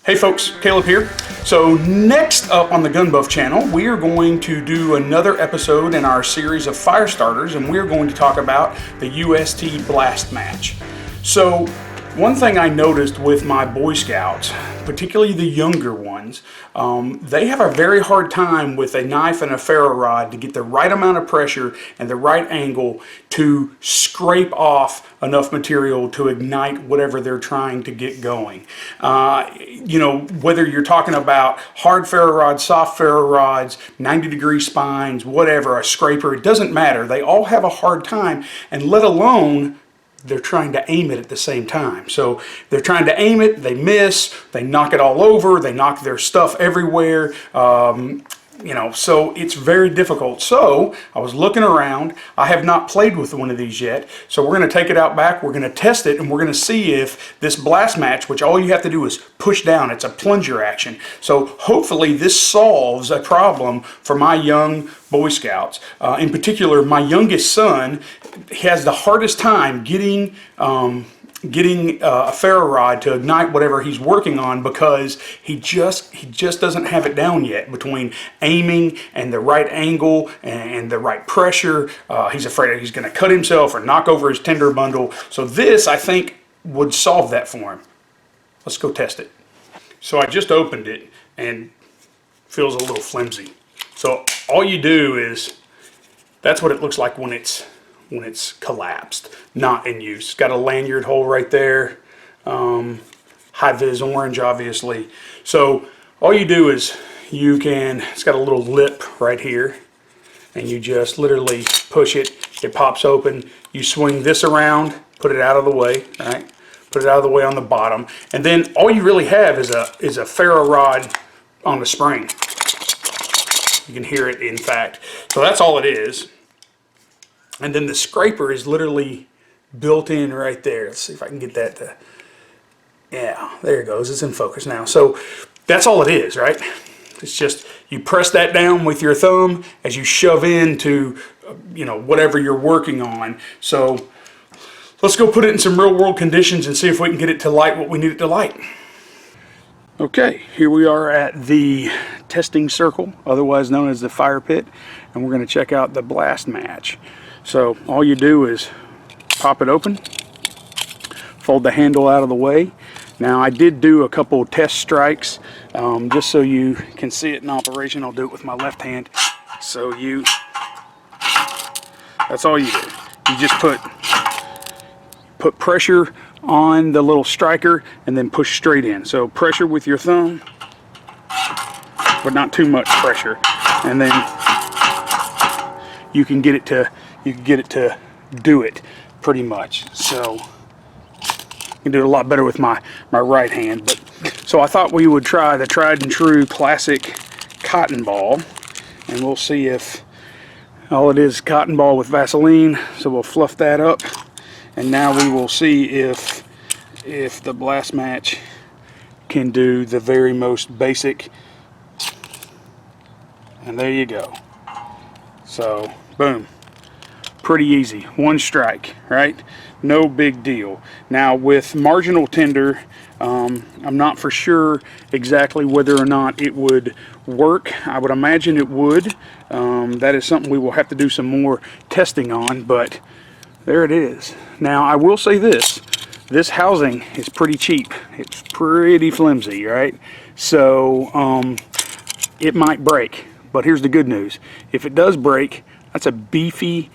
Hey folks, Caleb here. So next up on the Gun Buff channel, we are going to do another episode in our series of fire starters, and we're going to talk about the UST Blastmatch. So one thing I noticed with my Boy Scouts, particularly the younger ones, they have a very hard time with a knife and a ferro rod to get the right amount of pressure and the right angle to scrape off enough material to ignite whatever they're trying to get going. You know, whether you're talking about hard ferro rods, soft ferro rods, 90-degree spines, whatever, a scraper, it doesn't matter. They all have a hard time, and let alone they're trying to aim it at the same time. So they're trying to aim it, they miss, they knock it all over, they knock their stuff everywhere. You know, so it's very difficult. So I was looking around. I have not played with one of these yet. So we're going to take it out back. We're going to test it, and we're going to see if this Blastmatch, which all you have to do is push down. It's a plunger action. So hopefully this solves a problem for my young Boy Scouts. In particular, my youngest son has the hardest time getting a ferro rod to ignite whatever he's working on, because he just doesn't have it down yet between aiming and the right angle and the right pressure. He's afraid he's going to cut himself or knock over his tinder bundle. So this, I think, would solve that for him. Let's go test it. So I just opened it and it feels a little flimsy. So all you do is, that's what it looks like when it's collapsed, not in use. It's got a lanyard hole right there, high-vis orange, obviously. So all you do is it's got a little lip right here, and you just literally push it, it pops open. You swing this around, put it out of the way, right? Put it out of the way on the bottom, and then all you really have is a ferro rod on the spring. You can hear it, in fact. So that's all it is. And then the scraper is literally built in right there. Let's see if I can get that to, yeah, there it goes. It's in focus now. So that's all it is, right? It's just, you press that down with your thumb as you shove into, you know, whatever you're working on. So let's go put it in some real world conditions and see if we can get it to light what we need it to light. Okay, here we are at the testing circle, otherwise known as the fire pit, and we're going to check out the Blastmatch. So all you do is pop it open, fold the handle out of the way. Now I did do a couple test strikes, just so you can see it in operation. I'll do it with my left hand. So that's all you do. You just put pressure on the little striker and then push straight in. So pressure with your thumb, but not too much pressure. And then you can get it to do it pretty much. So I can do it a lot better with my right hand. But so I thought we would try the tried and true classic cotton ball, and we'll see if all it is cotton ball with Vaseline. So we'll fluff that up, and now we will see if the Blastmatch can do the very most basic. And there you go. So boom. Pretty easy, one strike, right? No big deal. Now with marginal tinder, I'm not for sure exactly whether or not it would work. I would imagine it would. That is something we will have to do some more testing on, but there it is. Now I will say this housing is pretty cheap. It's pretty flimsy, right? So it might break, but here's the good news. If it does break, that's a beefy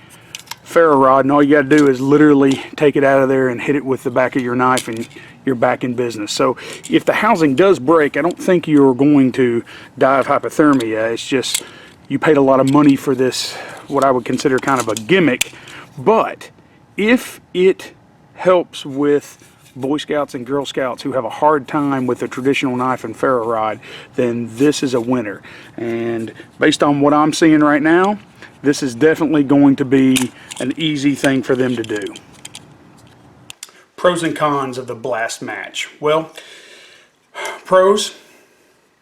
ferro rod, and all you got to do is literally take it out of there and hit it with the back of your knife, and you're back in business. So if the housing does break, I don't think you're going to die of hypothermia. It's just you paid a lot of money for this, what I would consider kind of a gimmick. But if it helps with Boy Scouts and Girl Scouts who have a hard time with a traditional knife and ferro rod, then this is a winner. And based on what I'm seeing right now, this is definitely going to be an easy thing for them to do. Pros and cons of the Blastmatch. Well, pros,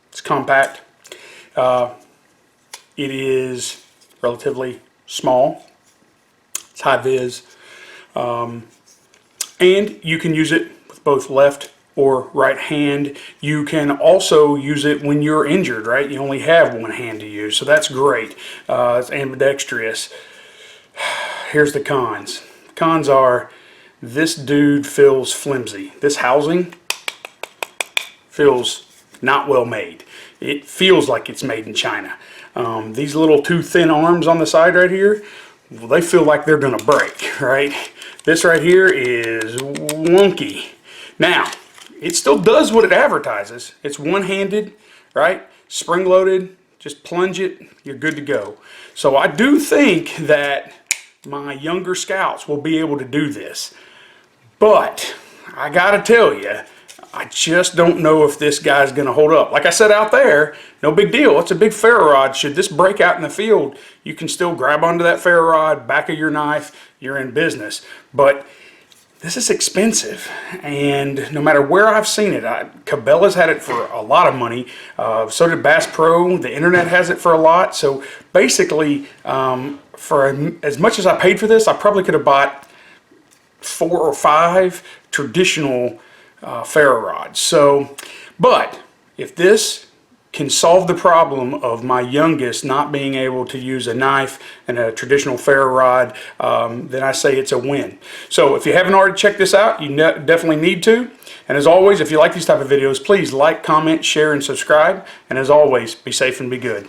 it's compact. It is relatively small. It's high vis. And you can use it with both left or right hand. You can also use it when you're injured, right? You only have one hand to use, so that's great. It's ambidextrous. Here's the cons. Cons are, this dude feels flimsy. This housing feels not well made. It feels like it's made in China. These little two thin arms on the side right here, well, they feel like they're gonna break, right? This right here is wonky. Now, it still does what it advertises. It's one-handed, right? Spring-loaded, just plunge it, you're good to go. So I do think that my younger scouts will be able to do this. But I gotta tell you, I just don't know if this guy's gonna hold up. Like I said out there, no big deal. It's a big ferro rod. Should this break out in the field, you can still grab onto that ferro rod, back of your knife, you're in business. But this is expensive, and no matter where I've seen it, Cabela's had it for a lot of money. So did Bass Pro. The internet has it for a lot. So basically, for as much as I paid for this, I probably could have bought 4 or 5 traditional ferro rods. So, but if this can solve the problem of my youngest not being able to use a knife and a traditional ferro rod, then I say it's a win. So if you haven't already checked this out, you definitely need to. And as always, if you like these type of videos, please like, comment, share, and subscribe. And as always, be safe and be good.